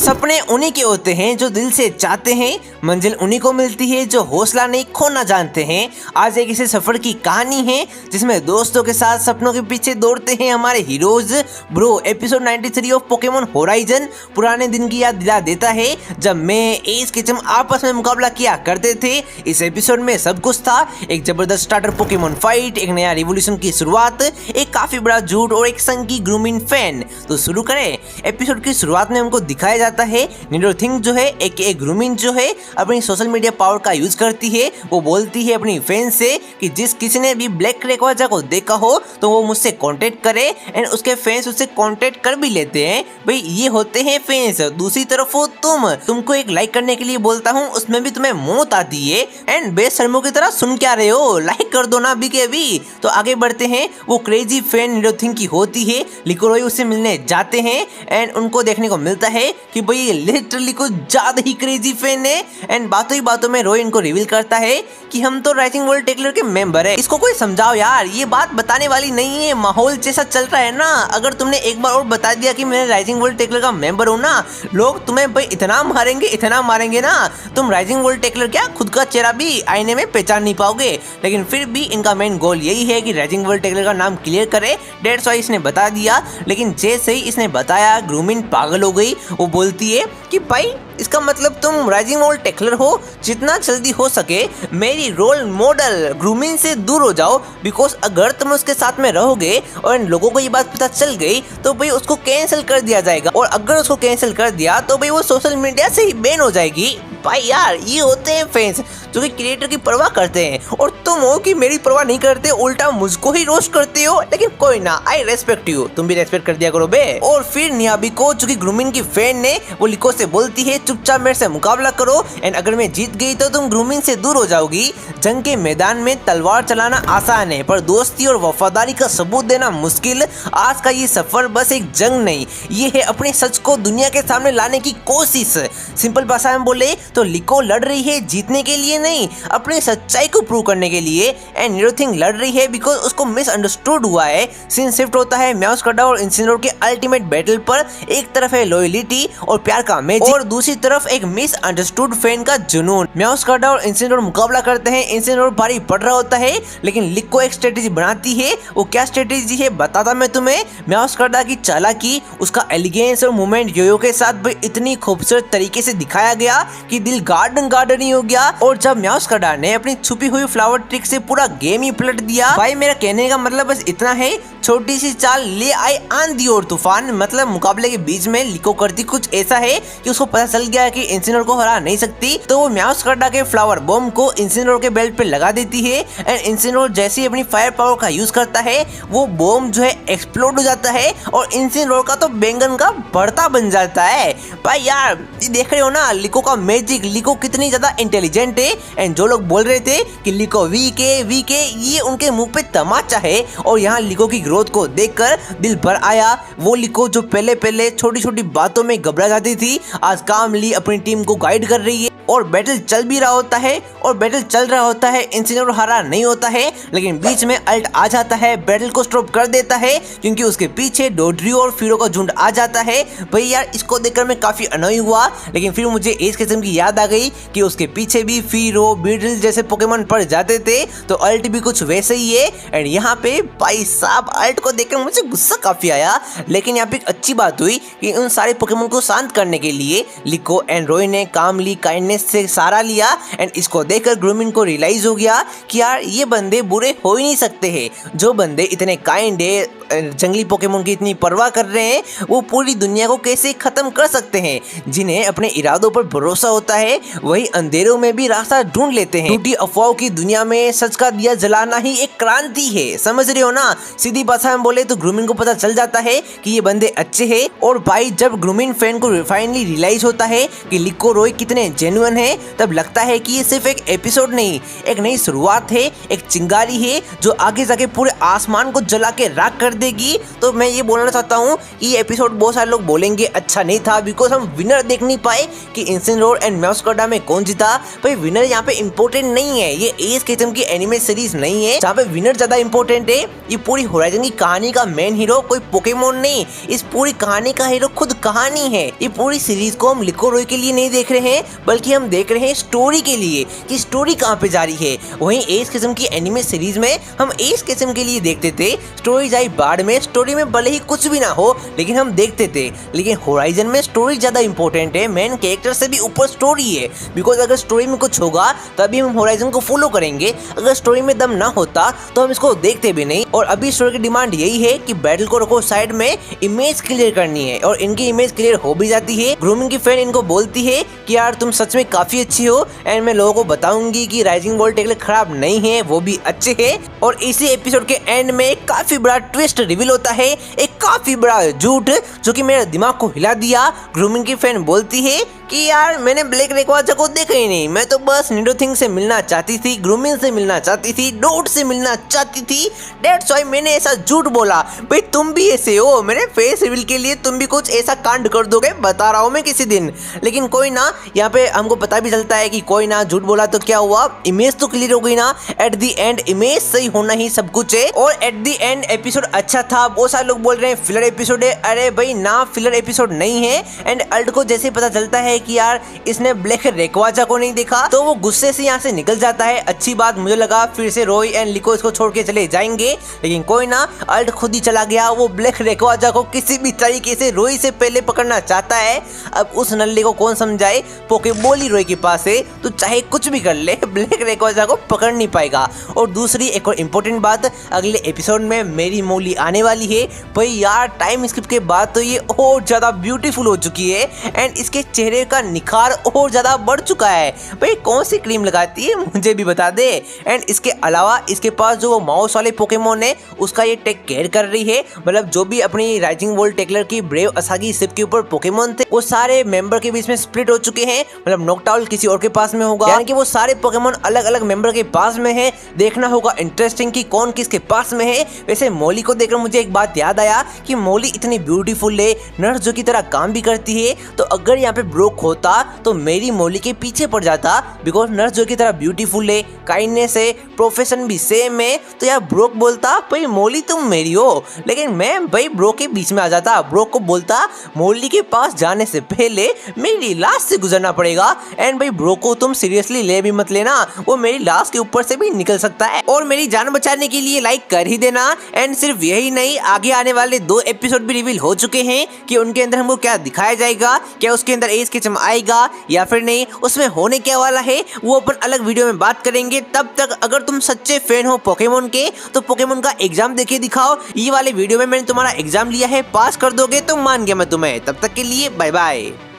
सपने उन्हीं के होते हैं जो दिल से चाहते हैं, मंजिल उन्हीं को मिलती है जो हौसला नहीं खोना जानते हैं। आज एक ऐसे सफर की कहानी है जिसमें दोस्तों के साथ सपनों के पीछे दौड़ते हैं हमारे heroes. Bro, episode 93 of Pokemon horizon पुराने दिन की याद दिला देता है जब मैं एस किचम आपस में मुकाबला किया करते थे। इस एपिसोड में सब कुछ था, एक जबरदस्त स्टार्टर पोकेमॉन फाइट, एक नया रिवॉल्यूशन की शुरुआत, एक काफी बड़ा झूठ और एक संग की ग्रूमिंग फैन। तो शुरू करें। एपिसोड की शुरुआत में हमको दिखाया जाता है निडोथिंग जो है एक ग्रूमिंग जो है अपनी सोशल मीडिया पावर का यूज करती है। वो बोलती है अपनी फैन से कि जिस किसी ने भी ब्लैक रेकवाजा को देखा हो तो वो मुझसे कांटेक्ट करे, एंड उसके फैंस उससे कांटेक्ट कर भी लेते हैं। भाई ये होते हैं फैंस। दूसरी तरफ हो तुमको एक लाइक करने के लिए बोलता हूँ, उसमें भी तुम्हें मौत आती है, एंड बेशर्मों की तरह सुन क्या रहे हो, लाइक कर दो ना अभी के अभी। तो आगे बढ़ते हैं। वो क्रेजी फैन निडोथिंग की होती है। लिकोरोई उससे मिलने जाते हैं एंड उनको देखने को मिलता है कि भाई ये लिटरली कुछ ज्यादा ही क्रेजी फैन है। एंड बातों ही बातों में रोय इनको रिवील करता है कि हम तो राइजिंग वर्ल्ड टेक्लर के मेंबर है। इसको कोई समझाओ यार, ये बात बताने वाली नहीं है, माहौल जैसा चल रहा है ना। अगर तुमने एक बार और बता दिया कि मैं राइजिंग वर्ल्ड टेक्लर का मेंबर हूँ ना, लोग तुम्हें भाई इतना मारेंगे ना, तुम राइजिंग वर्ल्ड टेक्लर क्या खुद का चेहरा भी आईने में पहचान नहीं पाओगे। लेकिन फिर भी इनका मेन गोल यही है कि राइजिंग वर्ल्ड टेक्लर का नाम क्लियर करे। डेट्स व्हाई इसने बता दिया। लेकिन जैसे ही इसने बताया ग्रूमिन पागल हो गई। वो बोलती है कि भाई इसका मतलब तुम राइजिंग वर्ल्ड टेक्लर हो, जितना जल्दी हो सके मेरी रोल मॉडल ग्रूमिन से दूर हो जाओ, बिकॉज अगर तुम उसके साथ में रहोगे और इन लोगों को ये बात पता चल गई तो भाई उसको कैंसिल कर दिया जाएगा, और अगर उसको कैंसिल कर दिया तो भाई वो सोशल मीडिया से ही बैन हो जाएगी। भाई यार ये होते हैं फैंस जो कि क्रिएटर की परवाह करते हैं, और तुम हो कि मेरी परवाह नहीं करते, उल्टा मुझको ही रोस्ट करते हो। लेकिन कोई ना, आई रेस्पेक्ट यू, तुम भी रेस्पेक्ट कर दिया करो बे। और फिर नियाबिको जो कि ग्रूमिन की फैन ने, वो लिको से बोलती है चुपचाप मेरे से मुकाबला करो, एंड अगर मैं जीत गई तो तुम ग्रूमिन से दूर हो जाओगी। जंग के मैदान में तलवार चलाना आसान है, पर दोस्ती और वफादारी का सबूत देना मुश्किल। आज का ये सफर बस एक जंग नहीं, ये है अपने सच को दुनिया के सामने लाने की कोशिश। सिंपल भाषा में बोले तो लिको लड़ रही है जीतने के लिए नहीं, अपनी सच्चाई को प्रूव करने के लिए। एंड निडोथिंग लड़ रही है बिकॉज उसको मिसअंडरस्टूड हुआ है। सीन शिफ्ट होता है मेowscarada और इncineroar के अल्टीमेट बैटल पर। एक तरफ है लॉयलिटी और प्यार का मैजिक, और दूसरी तरफ एक मिसअंडरस्टूड फैन का जुनून। मेowscarada और इncineroar मुकाबला करते हैं। इncineroar भारी पड़ रहा होता है, लेकिन लिको एक स्ट्रेटेजी बनाती है। वो क्या स्ट्रेटेजी है बताता मैं तुम्हें। मेowscarada की चालाकी, उसका एलिगेंस और मूवमेंट योयो के साथ भी इतनी खूबसूरत तरीके से दिखाया गया कि दिल गार्डन ही हो गया। और जब मेowscarada ने अपनी छुपी हुई फ्लावर ट्रिक से पूरा गेम ही पलट दिया। भाई मेरा कहने का मतलब बस इतना है, छोटी सी चाल ले आए आंधी और तूफान। मतलब मुकाबले के बीच में लिको करती कुछ ऐसा है कि उसको पता चल गया कि इncineroar को हरा नहीं सकती, तो वो मेowscarada के फ्लावर बॉम्ब को इncineroar के बेल्ट पे लगा देती है। एंड इncineroar जैसे ही अपनी फायर पावर का यूज करता है, वो बॉम्ब जो है एक्सप्लोड हो जाता है और इncineroar का तो बैंगन का भरता बन जाता है। भाई यार देख रहे हो ना लिको का मैजिक, लिको कितनी ज्यादा इंटेलिजेंट है। एंड जो लोग बोल रहे थे कि लिको वीक है, ये उनके मुंह पे तमाचा है। और यहाँ लिको की ग्रोथ को देखकर दिल भर आया। वो लिको जो पहले छोटी छोटी बातों में घबरा जाती थी, आज कामली अपनी टीम को गाइड कर रही है। और बैटल चल भी रहा होता है, और बैटल चल रहा होता है, इncineroar हारा नहीं होता है, लेकिन बीच में अल्ट आ जाता है, बैटल को स्टॉप कर देता है, क्योंकि उसके पीछे डोड्रियो और फीरो का झुंड आ जाता है। भाई यार इसको देखकर मैं काफी अनोई हुआ, लेकिन फिर मुझे एज किस्म की याद आ गई कि उसके पीछे भी फीरो, बीडल जैसे पोकेमॉन पड़ जाते थे, तो अल्ट भी कुछ वैसे ही है। एंड यहाँ पे भाई साहब अल्ट को देखकर मुझे गुस्सा काफी आया, लेकिन यहाँ पे एक अच्छी बात हुई कि उन सारे पोकेमॉन को शांत करने के लिए लिको एंड रोय ने कामली काइंडनेस से सहारा लिया। एंड इसको देखकर ग्रूमिन को रियलाइज हो गया कि यार ये बंदे बुरे हो ही नहीं सकते हैं। जो बंदे इतने काइंड है, जंगली पोकेमॉन की इतनी परवाह कर रहे हैं, वो पूरी दुनिया को कैसे खत्म कर सकते हैं। जिन्हें अपने इरादों पर भरोसा होता है, वही अंधेरों में भी रास्ता ढूंढ लेते हैं। झूठी अफवाहों की दुनिया में सच का दिया जलाना ही एक क्रांति है, समझ रहे हो ना। सीधी भाषा में बोले तो ग्रूमिन को पता चल जाता है कि ये बंदे अच्छे हैं। और भाई जब ग्रूमिन फैन को फाइनली रियलाइज होता है कि लिको रोय कितने जेन्युइन है, तब लगता है कि ये सिर्फ एक एपिसोड नहीं, एक नई शुरुआत है, एक चिंगारी है जो आगे जाके पूरे आसमान को जला के राख कर देगी। तो मैं ये बोलना चाहता हूँ कि ये एपिसोड बहुत सारे लोग बोलेंगे अच्छा नहीं था बिकॉज हम विनर देख नहीं पाए कि इन्सिनरोर एंड मेवस्कॉर्डा में कौन जीता। भाई विनर यहाँ पे इम्पोर्टेंट नहीं है, ये एस किस्म की एनिमे सीरीज नहीं है जहाँ पे विनर ज्यादा इम्पोर्टेंट है। ये पूरी होराइजन की कहानी का मेन हीरो कोई पोकेमोन नहीं, इस पूरी कहानी का हीरो खुद कहानी है। ये पूरी सीरीज को हम लिकोरोई के लिए नहीं देख रहे हैं बल्कि हम देख रहे हैं स्टोरी के लिए कि स्टोरी कहाँ पे जा रही है। वहीं एस किस्म की एनिमे सीरीज में हम एस किस्म के लिए देखते थे, स्टोरी जाई बाढ़ में, स्टोरी में भले ही कुछ भी ना हो लेकिन हम देखते थे। लेकिन होराइजन में स्टोरी ज्यादा इंपॉर्टेंट है, मेन कैरेक्टर से भी ऊपर स्टोरी है। बिकॉज अगर स्टोरी में कुछ होगा तभी हम होराइजन को फॉलो करेंगे, अगर स्टोरी में दम ना होता तो हम इसको देखते भी नहीं। और अभी स्टोरी की डिमांड यही है कि बैटल को रखो साइड में, इमेज क्लियर करनी है और इनकी इमेज क्लियर हो भी जाती है। ग्रूमिंग की फैन इनको बोलती है कि यार तुम सच में काफी अच्छी हो एंड मैं लोगों को बताऊंगी कि राइजिंग वर्ल्ड टेकलर खराब नहीं है, वो भी अच्छे है। और इसी एपिसोड के एंड में एक काफी बड़ा ट्विस्ट रिवील होता है, एक काफी बड़ा झूठ जो कि मेरे दिमाग को हिला दिया। ग्रूमिंग की फैन बोलती है कि यार मैंने ब्लैक रेक्वाजा को देखा ही नहीं, मैं तो बस निडोथिंग से मिलना चाहती थी, ग्रूमिंग से मिलना चाहती थी, डोट से मिलना चाहती थी, दैट्स व्हाई मैंने ऐसा झूठ बोला। भाई तुम भी ऐसे हो, मेरे फेस रिवील के लिए तुम भी कुछ ऐसा कांड कर दोगे, बता रहा हूँ मैं किसी दिन। लेकिन कोई ना, यहाँ पे हमको पता भी चलता है कि कोई ना, झूठ बोला तो क्या हुआ, इमेज तो क्लियर हो गई ना। एट दी एंड इमेज सही होना ही सब कुछ है। और एट दी एंड एपिसोड अच्छा था। बहुत सारे लोग बोल रहे हैं फिलर एपिसोड है, अरे भाई ना, फिलर एपिसोड नहीं है। एंड अल्ट को जैसे पता चलता है कि यार इसने ब्लैक रेक्वाजा को नहीं देखा तो वो गुस्से से यहाँ से निकल जाता है। अच्छी बात, मुझे लगा फिर से रोई एंड लिको इसको छोड़ के चले जाएंगे, लेकिन कोई ना, अल्ट खुद ही चला गया। वो ब्लैक रेक्वाजा को किसी भी तरीके से रोई से पहले पकड़ना चाहता है। अब उस नल्ले को कौन समझाए, पोकेबॉल ही रोई के पास है, तो चाहे कुछ भी कर ले ब्लैक रेक्वाजा को पकड़ नहीं पाएगा। और दूसरी एक और इम्पोर्टेंट बात, अगले एपिसोड में मेरी मोली आने वाली है। भाई यार टाइम स्किप के बाद तो ये और ज्यादा ब्यूटीफुल हो चुकी है एंड इसके चेहरे का निखार और ज्यादा बढ़ चुका है। भाई कौन सी क्रीम लगाती है मुझे भी बता दे। एंड इसके अलावा इसके पास जो माउस वाले पोकेमोन है उसका ये टेक केयर कर रही है, मतलब जो भी अपनी राइजिंग वर्ल्ड टेकलर की ब्रेव असागी शिप के ऊपर पोकेमोन थे वो सारे मेंबर के बीच में स्प्लिट हो चुके हैं। मतलब नॉकटाउल किसी और के पास में होगा, यानी कि वो सारे पोकेमोन अलग अलग मेंबर के पास में है। देखना होगा इंटरेस्टिंग कि कौन किसके पास में है। वैसे मोली को देखकर मुझे एक बात याद आया कि मोली इतनी ब्यूटीफुल है, नर्स जो की तरह काम भी करती है, तो अगर यहाँ पे ब्रोक होता तो मेरी मोली के पीछे पड़ जाता। बिकॉज नर्स जो की तरह ब्यूटीफुल है, काइंडनेस है, प्रोफेशन भी सेम है, तो यार ब्रोक बोलता भाई मोली तुम मेरी हो, लेकिन मैं भाई ब्रोक के बीच में आ जाता। ब्रोक को बोलता मोली के पास जाने से पहले मेरी लाश से गुजरना पड़ेगा। एंड भाई ब्रोक को तुम सीरियसली ले भी मत लेना, वो मेरी लाश के ऊपर से भी निकल सकता है। और मेरी जान बचाने के लिए लाइक कर ही देना। एंड सिर्फ यही नहीं, आगे आने वाले 2 एपिसोड भी रिवील हो चुके हैं कि उनके अंदर हमको क्या दिखाया जाएगा, क्या उसके अंदर एज किचम आएगा या फिर नहीं, उसमें होने क्या वाला है वो अपन अलग वीडियो में बात करेंगे। तब तक अगर तुम सच्चे फैन हो पोकेमोन के तो पोकेमोन का एग्जाम देके दिखाओ। ये वाले वीडियो में मैंने तुम्हारा एग्जाम लिया है, पास कर दोगे तो मान गया मैं तुम्हें। तब तक के लिए बाय बाय।